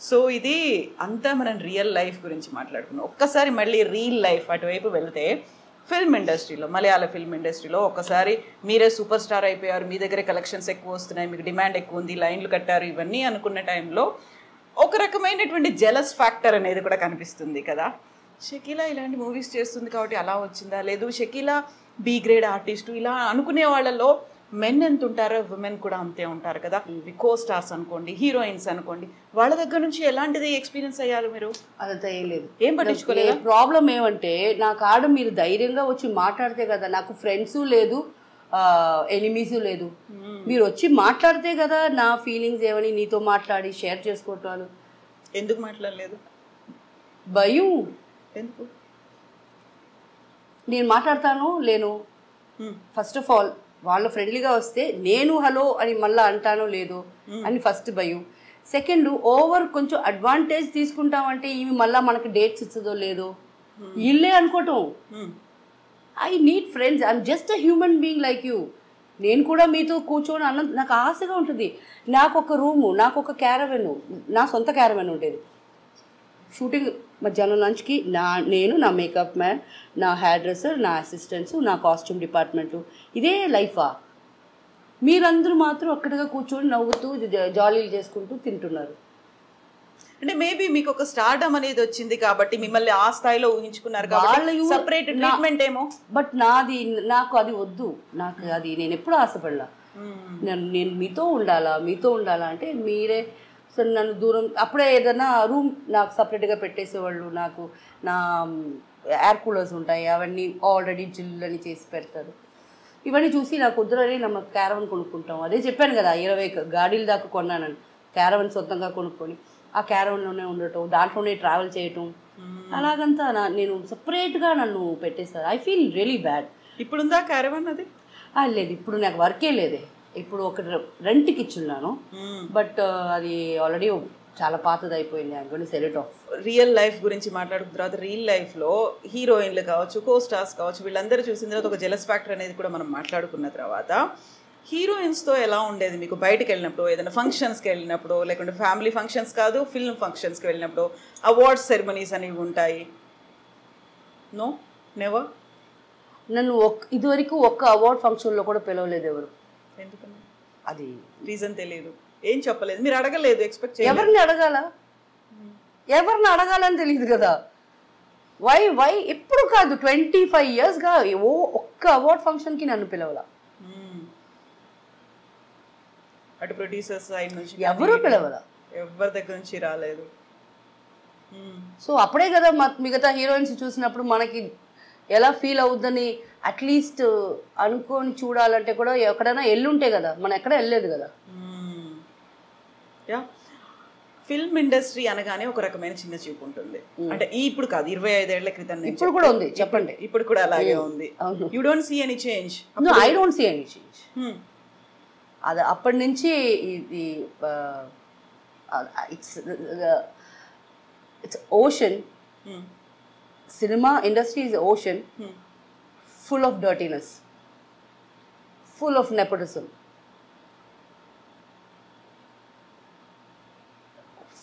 So ఇది అంతా మనం రియల్ లైఫ్ గురించి మాట్లాడుకున్నాం. ఒక్కసారి మళ్ళీ రియల్ లైఫ్ అటువైపు వెళ్తే ఫిల్మ్ ఇండస్ట్రీలో, మలయాళ ఫిల్మ్ ఇండస్ట్రీలో ఒక్కసారి మీరే సూపర్ స్టార్ అయిపోయారు, మీ దగ్గరే కలెక్షన్స్ ఎక్కువ వస్తున్నాయి, మీకు డిమాండ్ ఎక్కువ ఉంది, లైన్లు కట్టారు, ఇవన్నీ అనుకున్న టైంలో ఒక రకమైనటువంటి జెలస్ ఫ్యాక్టర్ అనేది కూడా కనిపిస్తుంది కదా. షకీలా ఇలాంటి మూవీస్ చేస్తుంది కాబట్టి అలా వచ్చిందా, లేదు షకీలా బి గ్రేడ్ ఆర్టిస్టు ఇలా అనుకునే వాళ్ళలో మెన్ ఎంత ఉంటారో విమెన్ కూడా అంతే ఉంటారు కదా. కో స్టార్స్ అనుకోండి, హీరోయిన్స్ అనుకోండి, వాళ్ళ దగ్గర నుంచి ఎలాంటిది ఎక్స్పీరియన్స్ అయ్యారు మీరు? అదంతా ఏం లేదు, ఏం పట్టించుకోలేదు. ప్రాబ్లం ఏమంటే నా కాడ మీరు ధైర్యంగా వచ్చి మాట్లాడితే కదా, నాకు ఫ్రెండ్స్ లేదు ఎనిమీస్ లేదు, మీరు వచ్చి మాట్లాడితే కదా నా ఫీలింగ్స్ ఏమని నీతో మాట్లాడి షేర్ చేసుకోవటాలు. ఎందుకు మాట్లాడలేదు? భయం. ఎందుకు? నేను మాట్లాడతాను లేను. ఫస్ట్ ఆఫ్ ఆల్ వాళ్ళు ఫ్రెండ్లీగా వస్తే నేను హలో అని మళ్ళీ అంటానో లేదో అని ఫస్ట్ భయం. సెకండ్, ఓవర్ కొంచెం అడ్వాంటేజ్ తీసుకుంటామంటే ఇవి మళ్ళీ మనకి డేట్స్ ఇచ్చదో లేదో ఇల్లే అనుకోవటం. I need friends, I'm just a human being like you. నేను కూడా మీతో కూర్చొని అన్న నాకు ఆశగా ఉంటుంది. నాకు ఒక రూము, నాకు ఒక క్యారవెన్, నా సొంత క్యారవెన్ ఉండేది. షూటింగ్ మధ్యాహ్నం లంచ్కి నేను, నా మేకప్ మ్యాన్, నా హెయిర్ డ్రెస్సర్, నా అసిస్టెంట్స్, నా కాస్ట్యూమ్ డిపార్ట్మెంటు, ఇదే లైఫా? మీరందరూ మాత్రం అక్కడగా కూర్చొని నవ్వుతూ జాలీలు చేసుకుంటూ తింటున్నారు. అంటే మేబీ మీకు ఒక స్టార్డమ్ అనేది వచ్చింది కాబట్టి మిమ్మల్ని ఆ స్థాయిలో ఊహించుకున్నారు కాబట్టి సెపరేట్ ట్రీట్మెంట్ ఏమో. బట్ నాకు అది వద్దు, నాకు అది నేను ఎప్పుడు ఆశపడలా. నేను మీతో ఉండాలా అంటే మీరే సో నన్ను దూరం. అప్పుడే ఏదైనా రూమ్ నాకు సపరేట్గా పెట్టేసేవాళ్ళు, నాకు నా ఎయిర్ కూలర్స్ ఉంటాయి, అవన్నీ ఆల్రెడీ జిల్లని చేసి పెడతారు. ఇవన్నీ చూసి నాకు వద్దురని ನಮ್ಮ క్యారవన్ కొనుక్కుంటాం. అదే చెప్పాను కదా 20 గాడీల దాకా కొన్నానని. క్యారవన్ సొంతంగా కొనుక్కొని ఆ క్యారవన్లోనే ఉండటం, దాంట్లోనే ట్రావెల్ చేయటం, అలాగంతా నేను సపరేట్గా నన్ను పెట్టేశారు. I feel really bad. ఇప్పుడుందా క్యారవన్? అది లేదు, ఇప్పుడు నాకు వర్కే లేదే. ఇప్పుడు ఒక రెంట్కి ఇచ్చున్నాను, బట్ అది ఆల్రెడీ చాలా పాతది అయిపోయింది. అనుకోని sell it of. Real life గురించి మాట్లాడుకున్న తర్వాత రియల్ లైఫ్లో హీరోయిన్లు కావచ్చు, కో స్టార్స్ కావచ్చు, వీళ్ళందరూ చూసిన తర్వాత ఒక జెలస్ ఫ్యాక్టర్ అనేది కూడా మనం మాట్లాడుకున్న తర్వాత హీరోయిన్స్తో ఎలా ఉండేది మీకు? బయటకు వెళ్ళినప్పుడు, ఏదైనా ఫంక్షన్స్కి వెళ్ళినప్పుడు, లేకుంటే ఫ్యామిలీ ఫంక్షన్స్ కాదు ఫిల్మ్ ఫంక్షన్స్కి వెళ్ళినప్పుడు అవార్డ్స్ సెరమనీస్ అనేవి ఉంటాయి. No, never. నన్ను ఇదివరకు ఒక్క అవార్డ్ ఫంక్షన్లో కూడా పిలవలేదు ఎవరు. ఎందుకని? అది రీజన్ తెలియదు, ఏం చెప్పలేదు, మీరు అడగలేదు, ఎక్స్పెక్ట్ ఎవరిని అడగాలని తెలియదు కదా. వై ఎప్పుడు కాదు 25 yearsగా ఒక్క అవార్డ్ ఫంక్షన్కి నన్ను పిలవాల. అటు ప్రొడ్యూసర్స్ సైడ్ నుంచి ఎవరు పిలవాల, ఎవరి దగ్గర నుంచి రాలేదు. సో అప్పుడే కదా మిగతా హీరోయిన్స్ చూసినప్పుడు మనకి ఎలా ఫీల్ అవుద్దని అట్లీస్ట్ అనుకొని చూడాలంటే కూడా ఎక్కడైనా ఎల్లుంటే కదా, మనం ఎక్కడ వెళ్ళలేదు కదా. ఫిల్మ్ ఇండస్ట్రీ అనగానే ఒక రకమైన చిన్న చూపు ఉంటుంది. అంటే ఇప్పుడు కాదు, 25 ఏళ్ల క్రితం ఇప్పుడు కూడా ఉంది. చెప్పండి, ఇప్పుడు కూడా అలాగే ఉంది. You don't see any change? I don't see any change. అది అప్పటి నుంచి ఇది it's ocean. Cinema industry is ocean, full of dirtiness, full of nepotism,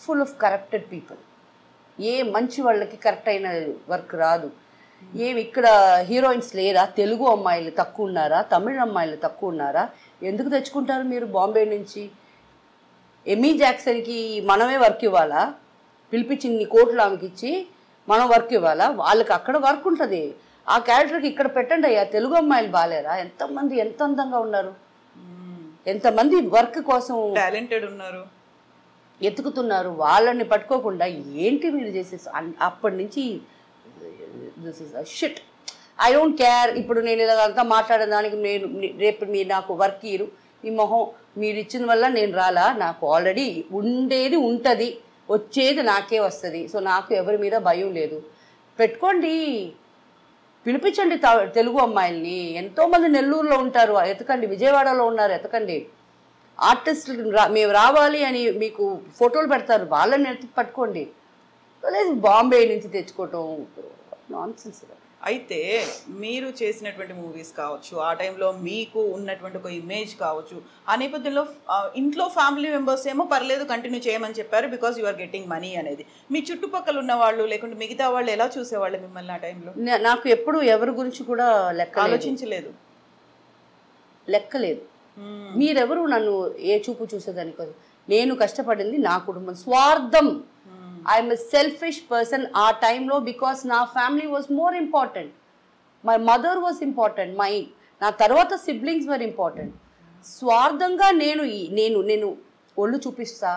full of corrupted people. ఏ మంచి వాళ్ళకి కరెక్ట్ అయిన వర్క్ రాదు. ఏమి ఇక్కడ హీరోయిన్స్ లేరా? తెలుగు అమ్మాయిలు తక్కువ ఉన్నారా? తమిళ అమ్మాయిలు తక్కువ ఉన్నారా? ఎందుకు తెచ్చుకుంటారు మీరు బాంబే నుంచి? ఎమీ జాక్సన్కి మనమే వర్క్ ఇవ్వాలా? పిలిపించి ఇన్ని కోట్లు ఆమెకి ఇచ్చి మనం వర్క్ ఇవ్వాలా? వాళ్ళకి అక్కడ వర్క్ ఉంటుంది, ఆ క్యారెక్టర్కి ఇక్కడ పెట్టండి అయ్యా. తెలుగు అమ్మాయిలు బాగాలేరా? ఎంతమంది ఎంత అందంగా ఉన్నారు, ఎంతమంది వర్క్ కోసం టాలెంటెడ్ ఉన్నారు, ఎతుకుతున్నారు. వాళ్ళని పట్టుకోకుండా ఏంటి మీరు చేసేసి అప్పటి నుంచి this is a shit. I don't care. ఇప్పుడు నేను ఇలాగంతా మాట్లాడేదానికి నేను రేపు మీరు నాకు వర్క్ ఇరు, ఈ మొహం మీరు ఇచ్చిన వల్ల నేను రాలా. నాకు ఆల్రెడీ ఉండేది ఉంటుంది, వచ్చేది నాకే వస్తుంది. సో నాకు ఎవరి మీద భయం లేదు. పెట్టుకోండి, పిలిపించండి తెలుగు అమ్మాయిల్ని. ఎంతోమంది నెల్లూరులో ఉంటారు, ఎతకండి. విజయవాడలో ఉన్నారు, ఎతకండి. ఆర్టిస్టులు మేము రావాలి అని మీకు ఫోటోలు పెడతారు, వాళ్ళని పట్టుకోండి. లేదు బాంబే నుంచి తెచ్చుకోవటం నాన్సెన్స్. అయితే మీరు చేసినటువంటి మూవీస్ కావచ్చు, ఆ టైంలో మీకు ఉన్నటువంటి ఒక ఇమేజ్ కావచ్చు, ఆ నేపథ్యంలో ఇంట్లో ఫ్యామిలీ మెంబర్స్ ఏమో పర్లేదు కంటిన్యూ చేయమని చెప్పారు because you are getting money అనేది. మీ చుట్టుపక్కల ఉన్న వాళ్ళు లేకుంటే మిగతా వాళ్ళు ఎలా చూసేవాళ్ళు మిమ్మల్ని ఆ టైంలో? నాకు ఎప్పుడు ఎవరి గురించి కూడా ఆలోచించలేదు, లెక్కలేదు. మీరెవరు నన్ను ఏ చూపు చూసేదానికి కాదు. నేను కష్టపడింది నా కుటుంబం, స్వార్థం. ఐఎమ్ ఎ సెల్ఫిష్ పర్సన్ ఆ టైంలో బికాస్ నా family was more important. My mother was important, నా తర్వాత సిబ్లింగ్స్ వర్ ఇంపార్టెంట్. స్వార్థంగా నేను ఒళ్ళు చూపిస్తా,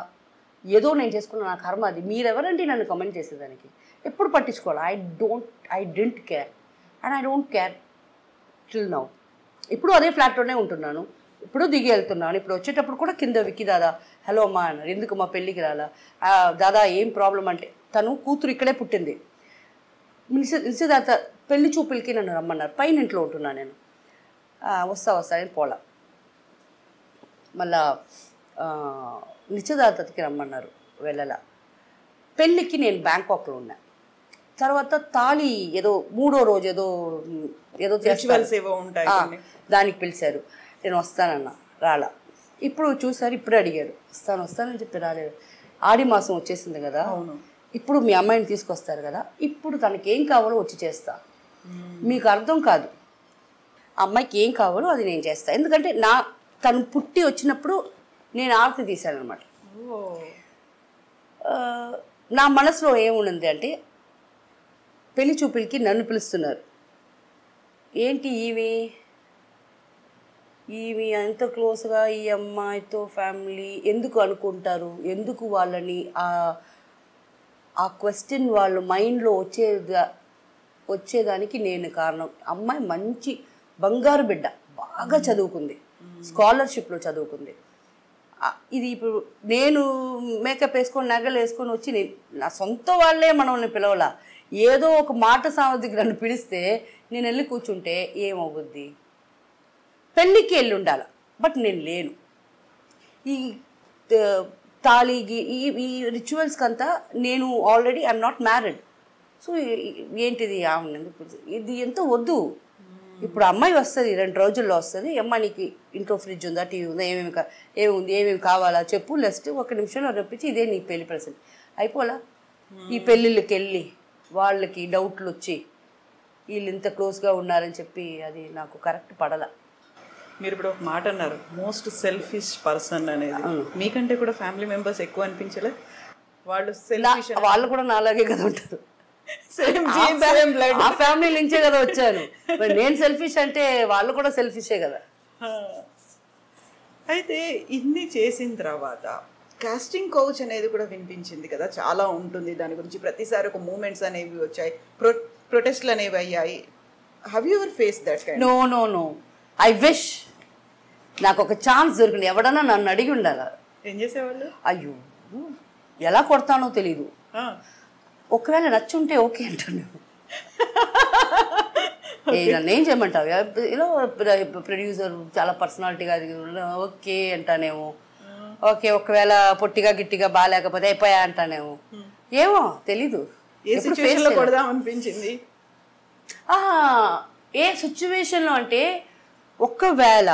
ఏదో నేను చేసుకున్న నా కర్మ అది. మీరెవరంటే నన్ను కమెంట్ చేసేదానికి? ఎప్పుడు పట్టించుకోవాలి. I don't care and I don't care till now. ఇప్పుడు అదే ఫ్లాట్లోనే ఉంటున్నాను, ఇప్పుడు దిగి వెళ్తున్నాను. ఇప్పుడు వచ్చేటప్పుడు కూడా కింద విక్కి దాదా హలో అమ్మా అన్నారు. ఎందుకు మా పెళ్ళికి రాలా? దాదా ఏం ప్రాబ్లం అంటే, తను కూతురు ఇక్కడే పుట్టింది. నిశ్చితార్థ పెళ్లి చూపులకి నన్ను రమ్మన్నారు. పైన ఇంట్లో ఉంటున్నాను నేను. వస్తా అని పోలా. మళ్ళా నిశ్చితార్థకి రమ్మన్నారు, వెళ్ళలా. పెళ్ళికి నేను బ్యాంకాక్లో ఉన్నా. తర్వాత తాళి ఏదో 3వ రోజు ఏదో దానికి పిలిచారు. నేను వస్తానన్నా, రాలా. ఇప్పుడు చూసారు, ఇప్పుడు అడిగాడు వస్తానని చెప్పి రాలేదు. ఆడి మాసం వచ్చేసింది కదా, ఇప్పుడు మీ అమ్మాయిని తీసుకొస్తారు కదా, ఇప్పుడు తనకి ఏం కావాలో వచ్చి చేస్తా. మీకు అర్థం కాదు, అమ్మాయికి ఏం కావాలో అది నేను చేస్తా. ఎందుకంటే తను పుట్టి వచ్చినప్పుడు నేను ఆరతి తీశాను అనమాట. నా మనసులో ఏముంది అంటే, పెళ్లి చూపులకి నన్ను పిలుస్తున్నారు. ఏంటి ఈమె ఎంత క్లోజ్గా ఈ అమ్మాయితో ఫ్యామిలీ ఎందుకు అనుకుంటారు? ఎందుకు వాళ్ళని ఆ క్వశ్చన్ వాళ్ళు మైండ్లో వచ్చేదానికి నేను కారణం. అమ్మాయి మంచి బంగారు బిడ్డ, బాగా చదువుకుంది, స్కాలర్షిప్లో చదువుకుంది. ఇది ఇప్పుడు నేను మేకప్ వేసుకొని నగలు వేసుకొని వచ్చి నా సొంత వాళ్ళే మనల్ని పిలవలా, ఏదో ఒక మాట సామర్థ్యం నన్ను పిలిస్తే నేను వెళ్ళి కూర్చుంటే ఏమవుద్ది? పెళ్ళికి వెళ్ళి ఉండాలి, బట్ నేను లేను. ఈ తాళికి ఈ రిచువల్స్కి అంతా నేను already I'm not married. So ఏంటిది ఇది ఎంతో వద్దు. ఇప్పుడు అమ్మాయి వస్తుంది, 2 రోజుల్లో వస్తుంది. అమ్మాయి నీకు ఇంట్లో ఫ్రిడ్జ్ ఉందా, టీవీ ఉందా, ఏమేమి కావాలా చెప్పు, లెస్ట్ 1 నిమిషంలో రప్పించి ఇదే నీ పెళ్లి ప్రెసెంట్ అయిపోలా. ఈ పెళ్ళిళ్ళకి వెళ్ళి వాళ్ళకి డౌట్లు వచ్చి వీళ్ళు ఇంత క్లోజ్గా ఉన్నారని చెప్పి అది నాకు కరెక్ట్ పడలా. మీరు ఇప్పుడు ఒక మాట అన్నారు, మోస్ట్ సెల్ఫిష్ పర్సన్ అనేది. మీకంటే కూడా ఫ్యామిలీ మెంబర్స్ ఎక్కువ అనిపించలే? వాళ్ళు కూడా నాలాగే కదా ఉంటారు, ఆ ఫ్యామిలీ నుంచే కదా వచ్చాను. మరి నేను సెల్ఫిష్ అంటే వాళ్ళు కూడా సెల్ఫిషే కదా. అయితే ఇన్ని చేసిన తర్వాత కాస్టింగ్ కౌచ్ అనేది కూడా వినిపించింది కదా, చాలా ఉంటుంది దాని గురించి. ప్రతిసారి ఒక మూమెంట్స్ అనేవి వచ్చాయి, ప్రొటెస్ట్లు అనేవి అయ్యాయి. Have you ever face that kind? No. I wish నాకు ఒక ఛాన్స్ దొరికింది. ఎవడన్నా నన్ను అడిగి ఉండాలి. ఏం చేసేవాళ్ళు? అయ్యో ఎలా కొడతానో తెలీదు. ఒకవేళ నచ్చుంటే ఓకే అంటాను. నన్ను ఏం చేయమంటావు? ఇలా ప్రొడ్యూసర్ చాలా పర్సనాలిటీగా ఓకే అంటానేమో. ఓకే, ఒకవేళ పొట్టిగా గిట్టిగా బాగాలేకపోతే అయిపోయా అంటానేమో. ఏమో తెలీదు. అనిపించింది ఏ సిచ్యువేషన్లో అంటే, ఒకవేళ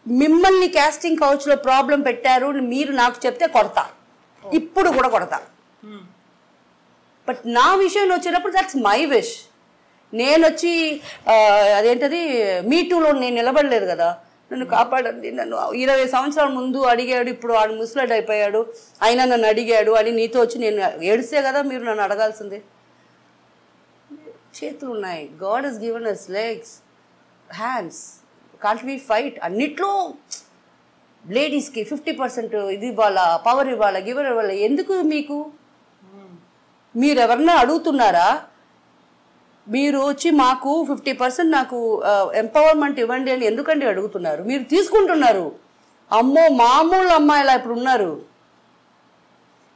మిమ్మల్ని కాస్టింగ్ కౌచ్లో ప్రాబ్లం పెట్టారు మీరు నాకు చెప్తే కొడతా, ఇప్పుడు కూడా కొడతా. బట్ నా విషయంలో వచ్చేటప్పుడు దట్స్ మై విష్. నేను వచ్చి అదేంటది మీటూలో నేను నిలబడలేదు కదా, నన్ను కాపాడండి, నన్ను 20 సంవత్సరాల ముందు అడిగాడు, ఇప్పుడు వాడు ముసలాడు అయిపోయాడు, అయినా నన్ను అడిగాడు అని నీతో వచ్చి నేను ఏడిస్తే కదా మీరు నన్ను అడగాల్సిందే. చేతులు ఉన్నాయి, God has given us legs, hands, can't we fight? అన్నిట్లో లేడీస్కి 50% ఇది ఇవ్వాలా, పవర్ ఇవ్వాలా, గివర్ ఇవ్వాలా. ఎందుకు మీకు? మీరు ఎవరన్నా అడుగుతున్నారా? మీరు వచ్చి మాకు 50% నాకు ఎంపవర్మెంట్ ఇవ్వండి అని ఎందుకండి అడుగుతున్నారు? మీరు తీసుకుంటున్నారు. అమ్మో మామూలు అమ్మాయిలా ఇప్పుడు ఉన్నారు,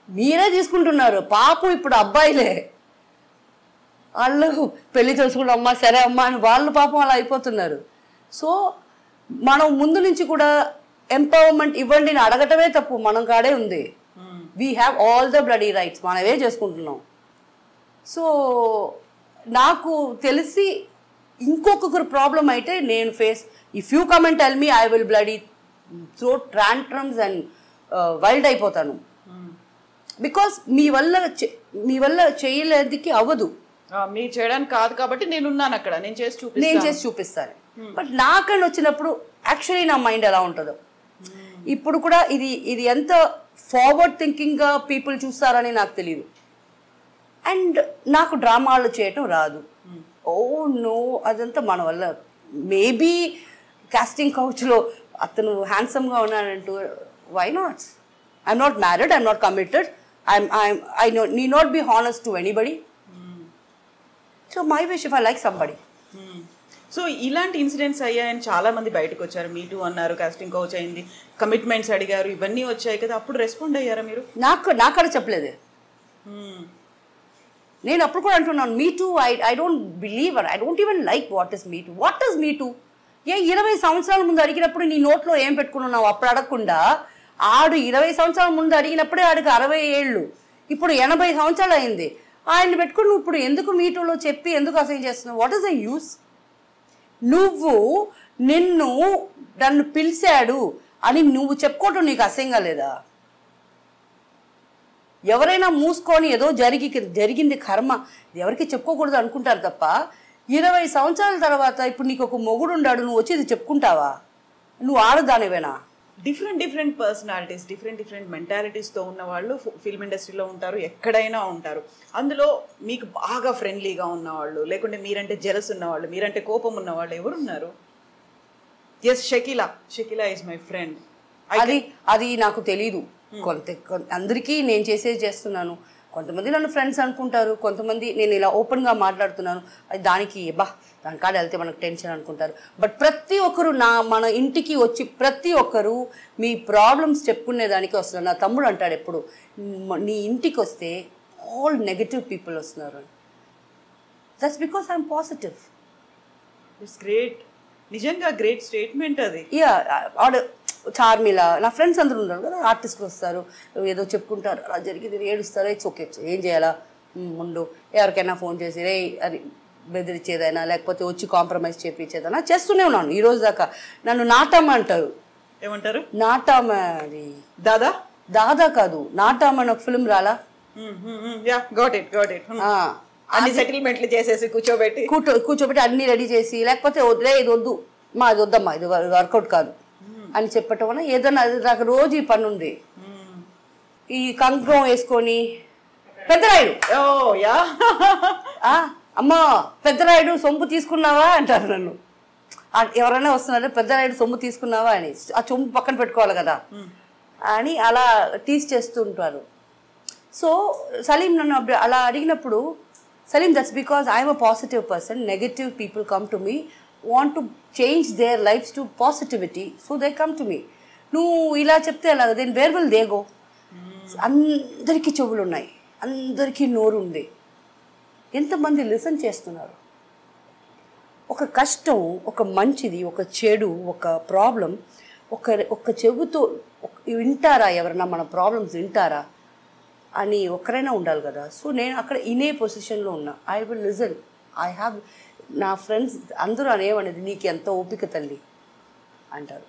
మీరే తీసుకుంటున్నారు. పాపం ఇప్పుడు అబ్బాయిలే, వాళ్ళు పెళ్లి చేసుకున్న అమ్మ సరే అమ్మ అని వాళ్ళు పాపం అలా అయిపోతున్నారు. సో మనం ముందు నుంచి కూడా ఎంపవర్మెంట్ ఇవ్వండి అని అడగటమే తప్పు, మనం కాడే ఉంది. We have all the bloody rights, మనమే చేసుకుంటున్నాం. సో నాకు తెలిసి ఇంకొకరు ప్రాబ్లం అయితే నేను face, if you come and tell me, I will bloody throw tantrums and wild అయిపోతాను. బికాస్ మీ వల్ల చేయలేదికి అవ్వదు. మీరు చేయడానికి కాదు కాబట్టి నేనున్నాను అక్కడ, నేను చేసి చూపిస్తాను. బట్ నాకని వచ్చినప్పుడు యాక్చువల్లీ నా మైండ్ ఎలా ఉంటుందో. ఇప్పుడు కూడా ఇది ఎంత ఫార్వర్డ్ థింకింగ్గా పీపుల్ చూస్తారని నాకు తెలియదు. అండ్ నాకు డ్రామాలు చేయటం రాదు. ఓ నో, అదంతా మన వల్ల. మేబీ కాస్టింగ్ కౌచ్లో అతను హ్యాండ్సమ్గా ఉన్నాడంటూ, why not? I'm not married, I'm not committed, I need not be honest to anybody. So my wish, if I like somebody. So ఇలాంటి ఇన్సిడెంట్స్ అయ్యాయని చాలా మంది బయటకు వచ్చారు. మీ టూ అన్నారు, కాస్టింగ్ కౌచ్ అయింది, కమిట్మెంట్స్ అడిగారు, ఇవన్నీ వచ్చాయి కదా, అప్పుడు రెస్పాండ్ అయ్యారా మీరు? నాకడ చెప్పలేదు. నేను అప్పుడు కూడా అంటున్నాను, me too, I don't believe, I don't even like what is me too. What is me too? 20 సంవత్సరాల ముందు అడిగినప్పుడు నీ నోట్లో ఏం పెట్టుకున్నావు అప్పుడు అడగకుండా, ఆడు 20 సంవత్సరాల ముందు అడిగినప్పుడే ఆడికి 60 ఏళ్ళు, ఇప్పుడు 80 సంవత్సరాలు అయింది. ఆయన పెట్టుకుని నువ్వు ఇప్పుడు ఎందుకు మీ టూలో చెప్పి ఎందుకు అసైన్ చేస్తున్నావు? What is the use? నన్ను పిలిచాడు అని నువ్వు చెప్పుకోవటం నీకు అసహ్యంగా లేదా? ఎవరైనా మూసుకొని ఏదో జరిగింది కర్మ, ఎవరికి చెప్పుకోకూడదు అనుకుంటారు తప్ప, 20 సంవత్సరాల తర్వాత ఇప్పుడు నీకు ఒక మొగుడు ఉన్నాడు, నువ్వు వచ్చి ఇది చెప్పుకుంటావా? నువ్వు ఆడదానివేనా? డిఫరెంట్ పర్సనాలిటీస్, డిఫరెంట్ మెంటాలిటీస్తో ఉన్న వాళ్ళు ఫిల్మ్ ఇండస్ట్రీలో ఉంటారు, ఎక్కడైనా ఉంటారు. అందులో మీకు బాగా ఫ్రెండ్లీగా ఉన్నవాళ్ళు, లేకుంటే మీరంటే జెలస్ ఉన్నవాళ్ళు, మీరంటే కోపం ఉన్నవాళ్ళు ఎవరున్నారు? Yes, Shakila is my friend. అది నాకు తెలీదు. అందరికీ నేను చేస్తున్నాను. కొంతమంది నన్ను ఫ్రెండ్స్ అనుకుంటారు, కొంతమంది నేను ఇలా ఓపెన్గా మాట్లాడుతున్నాను, అది దాని కాడ వెళ్తే మనకు టెన్షన్ అనుకుంటారు. బట్ ప్రతి ఒక్కరు మన ఇంటికి వచ్చి ప్రతి ఒక్కరు మీ ప్రాబ్లమ్స్ చెప్పుకునేదానికి వస్తున్నారు. నా తమ్ముడు అంటాడు ఎప్పుడు, నీ ఇంటికి వస్తే ఆల్ నెగటివ్ పీపుల్ వస్తున్నారు. That's because I'm positive. It's great, నిజంగా గ్రేట్ స్టేట్మెంట్ అది. చార్మిల, నా ఫ్రెండ్స్ అందరూ ఉన్నారు కదా, ఆర్టిస్టులు వస్తారు, ఏదో చెప్పుకుంటారు, అలా జరిగింది, ఏడుస్తారు, ఇట్స్ ఓకే, ఏం చేయాలా ముందు, ఎవరికైనా ఫోన్ చేసి రే అది బెదిరించేదైనా లేకపోతే వచ్చి కాంప్రమైజ్ చేయించేదైనా చేస్తూనే ఉన్నాను ఈ రోజు దాకా. నన్ను నాటమ్మ అంటారు. ఏమంటారు? నాటమ్మ. అది దాదా కాదు, నాటమ్మ అని ఒక ఫిల్మ్ రాలా? అన్ని సెటిల్మెంట్లు చేసేసి కూర్చోబెట్టి అన్ని రెడీ చేసి, లేకపోతే వదిలే ఇది వద్దు మా, ఇది వద్దమ్మా, ఇది వర్కౌట్ కాదు అని చెప్పటం వల్ల ఏదన్నా, నాకు రోజు ఈ పని ఉంది. ఈ కంకణం వేసుకొని పెద్దరాయుడు, అమ్మా పెద్దరాయుడు సొంపు తీసుకున్నావా అంటారు నన్ను. ఎవరైనా వస్తున్నారే పెద్దరాయుడు సొమ్ము తీసుకున్నావా అని, ఆ సొమ్ము పక్కన పెట్టుకోవాలి కదా అని అలా టీస్ చేస్తూ ఉంటారు. సో సలీం నన్ను అలా అడిగినప్పుడు, Saleem, that's because I'm a positive person. Negative people come to me, want to change their lives to positivity, so they come to me. నువ్వు ఇలా చెప్తే అలా, then where will they go? అందరికీ చెవులు ఉన్నాయి, అందరికీ నోరు ఉంది, ఎంతమంది లిసన్ చేస్తున్నారు? ఒక కష్టం, ఒక మంచిది, ఒక చెడు, ఒక ప్రాబ్లం ఒక చెవుతో వింటారా? ఎవరన్నా మన ప్రాబ్లమ్స్ వింటారా అని ఒకరైనా ఉండాలి కదా. సో నేను అక్కడ ఇనే పొజిషన్లో ఉన్నా. I will listen. I have, నా ఫ్రెండ్స్ అందరూ అనేవనేది, నీకు ఎంత ఓపిక తల్లి అంటారు.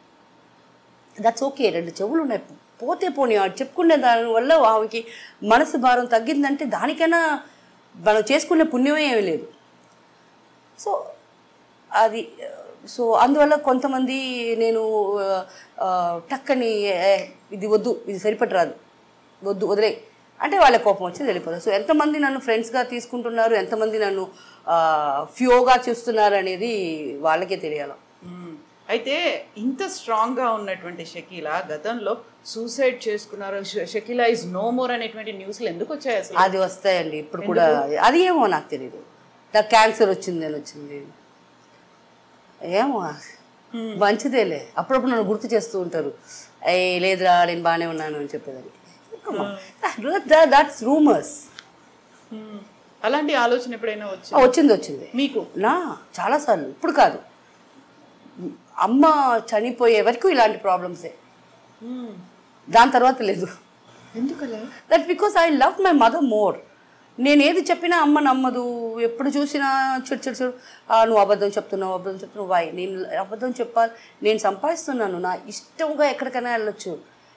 దట్స్ ఓకే, 2 చెవులు ఉన్నాయి, పోతే పోనీ. చెప్పుకునే దానివల్ల ఆమెకి మనసు భారం తగ్గిందంటే దానికైనా మనం చేసుకునే పుణ్యమే ఏమీ లేదు. సో అది, సో అందువల్ల కొంతమంది నేను టక్కని ఇది వద్దు, ఇది సరిపట్టరాదు, వద్దు వదిలే అంటే వాళ్ళ కోపం వచ్చి వెళ్ళిపోతారు. సో ఎంతమంది నన్ను ఫ్రెండ్స్గా తీసుకుంటున్నారు, ఎంతమంది నన్ను ఫ్యూగా చూస్తున్నారు అనేది వాళ్ళకే తెలియాలి. అయితే ఇంత స్ట్రాంగ్గా ఉన్నటువంటి షకీలా గతంలో సూసైడ్ చేసుకున్నారు, షకీలా ఈజ్ నో మోర్ అనేటువంటి న్యూస్లు ఎందుకు వచ్చాయి అసలు? అది వస్తాయండి ఇప్పుడు కూడా. అది ఏమో నాకు తెలియదు. నాకు క్యాన్సర్ వచ్చింది అని వచ్చింది, ఏమో మంచిదేలే. అప్పుడప్పుడు నన్ను గుర్తు చేస్తూ ఉంటారు, లేదురా నేను బాగానే ఉన్నాను అని చెప్పేదాన్ని. That's rumours. అలాంటి ఆలోచన ఎప్పుడైనా వచ్చింది మీకు? నా చాలాసార్లు. ఇప్పుడు కాదు, అమ్మ చనిపోయే వరకు ఇలాంటి ప్రాబ్లమ్సే, దాని తర్వాత లేదు. ఎందుకలా? That because I love my mother more. నేను ఏది చెప్పినా అమ్మ నమ్మదు, ఎప్పుడు చూసినా చిడు నువ్వు అబద్ధం చెప్తున్నావు వై, నేను అబద్ధం చెప్పాలి, నేను సంపాదిస్తున్నాను, నా ఇష్టంగా ఎక్కడికైనా వెళ్ళొచ్చు,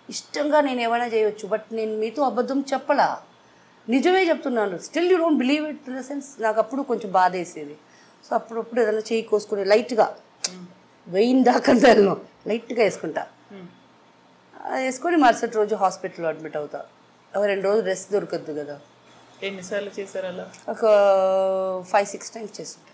ఇష్టంగా నేను ఏమైనా చేయొచ్చు, బట్ నేను మీతో అబద్ధం చెప్పలా, నిజమే చెప్తున్నాను. Still you don't believe it in the sense. నాకు అప్పుడు కొంచెం బాధ వేసేది. సో అప్పుడప్పుడు ఏదైనా చేయి కోసుకుని లైట్గా వెయ్యి దాకా వెళ్ళను, లైట్గా వేసుకుంటా. వేసుకొని మరుసటి రోజు హాస్పిటల్లో అడ్మిట్ అవుతా. 2 రోజులు రెస్ట్ దొరకద్దు కదా. ఎన్నిసార్లు చేశారు అలా? ఒక 5-6 టైమ్స్ చేస్తాను.